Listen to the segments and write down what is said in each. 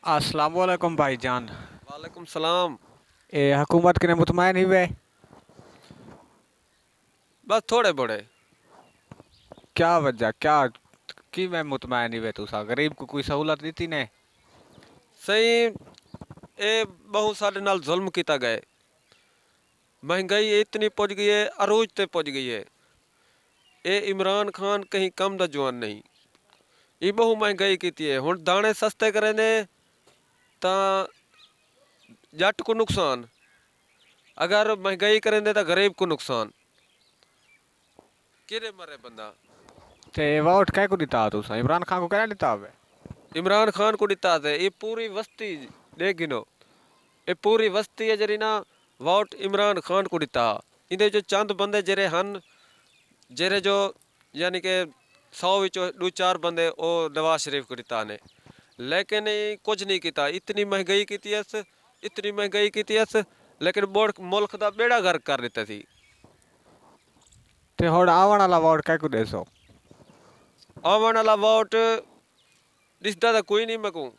अस्सलाम वालेकुम भाईजान। वालेकुम सलाम। ए हुकूमत के ने मुतमैन ही वे? बस थोड़े बड़े। क्या वजह क्या की मैं मुतमैन ही वे? तुसा गरीब को कोई सहूलत दी ने? सही ए बहुत सारे नाल जुल्म किया गए। महंगाई इतनी पहुंच गई है, अरूज ते पहुंच गई है। ए इमरान खान कहीं कम दा जवान नहीं। ये बहु महंगाई की है। हुण दाने सस्ते करे ने ता जट को नुकसान, अगर महंगाई करेंदे तो गरीब को नुकसान। किरे मरे बंदा। ते वोट कै को दिता तुसा? इमरान खान को क्या दिता वे? इमरान खान को दिता है। ये पूरी बस्ती ले गिनो, ये पूरी बस्ती है जरी ना वोट इमरान खान को दिता। इधे जो चंद बंदे जरे हन, जेरे जो यानी कि 100 विचों 2-4 बंदे ओ नवाज शरीफ को दिता ने, लेकिन ये कुछ नहीं किया। इतनी महंगाई की अस, इतनी महंगाई की अस, लेकिन मुल्क का बेड़ा गर्क कर दिता थी। ते हुण आवन वाला वोट कै को देसो? आवन वाला वोट दिसदा तो कोई नहीं मैं कहूँ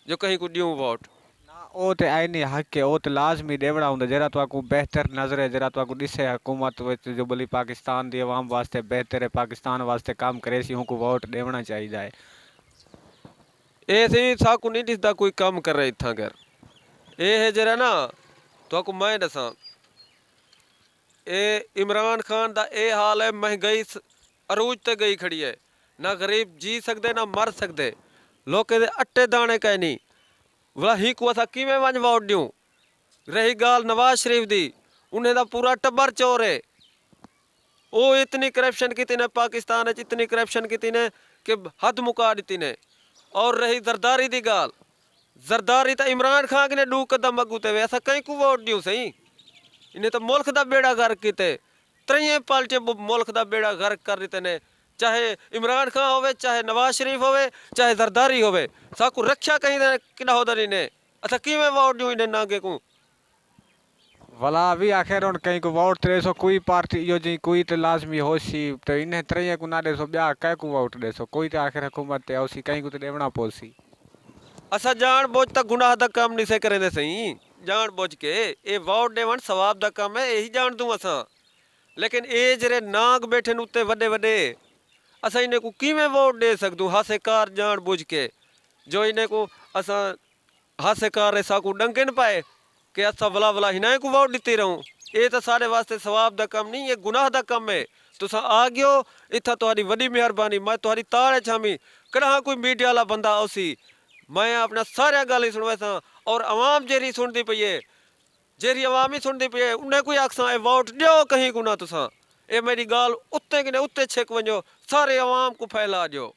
जो कहीं को दूँ वोट। ना ओ ते आईनी हक है, ओ ते लाजमी देवड़ा हुंदा जरा तो बेहतर नजर है, जरा तो दिसे हुकूमत विच जो भली पाकिस्तान दी अवाम वास्ते बेहतर है, पाकिस्तान वास्ते काम करे सी, उनको वोट देवना चाहिए है। ऐसे साकू नहीं दिसदा कोई काम कर रहा इतना कर। ये है जरा ना तो आपको मैं दसा, ए इमरान खान दा ए हाल है। महंगाई अरूज ते गई खड़ी है। ना गरीब जी सकते ना मर सकते। लोकें दे अट्टे दाने कह नहीं वाला ही को असा किवें वंज वोट दूं। रही गाल नवाज शरीफ दी, उन्हें दा पूरा टब्बर चोर है। वो इतनी करप्शन की ने पाकिस्तान, इतनी करप्शन की ने कि हद मुका दी ने। और रही जरदारी दी गाल, जरदारी तो इमरान खान ने 2 कदम अगू ते वे, असा कहीं को वोट दूं सही। इन्हें तो मुल्क का बेड़ा गर्क किते। त्रिये पार्टियां मुल्क का बेड़ा गर्क कर दिते ने, चाहे इमरान खान होवे, चाहे नवाज शरीफ होवे, चाहे जरदारी होवे। साकू रक्षा कहीं किना होदरी ने, असा किवें वोट दूं इन्हें नागे को। भला भी आखिर हुण कहीं को वोट देसो, कोई पार्टी इहो जी कोई तो लाजमी होसी, तो इन्हें तरह को ना देसो, ब्या कै को वोट देसो? कोई तो आखिर हुकूमत ते औसी, कहीं को तो देवना पोसी। असा जान बोझ तक गुनाह का काम नहीं से करेंदे सही। जान बोझ के ये वोट देवन सवाब का काम है, यही जान दूं असा। लेकिन ये जरे नाग बैठे न उत्ते वड्डे वड्डे, असा इन्हें को किवें वोट दे सकदूं हासेकार जान बुझ के, जो इन्हें को असा हासेकार ऐसा को डंके न पाए कि असा वला वला हिनाए को वोट देती रहूं। ये तो सारे वास्ते सवाब का काम नहीं, ये गुनाह का काम है। तुसा आ गयो इतना तुहारी वड्डी मेहरबानी, मैं तुहारी ताड़ छामी। कड़ा कोई मीडिया वाला बंदा औसी, मैं अपना सारे गल ही सुनवा सा। और आवाम जेरी सुनती पई है, जेरी आवाम ही सुनती पई है, उन्हें कोई आखसा वोट दियो कहीं को ना तुसा। ये मेरी गाल उत्ते कि उत्ते छिक वजो, सारे आवाम को फैला दो।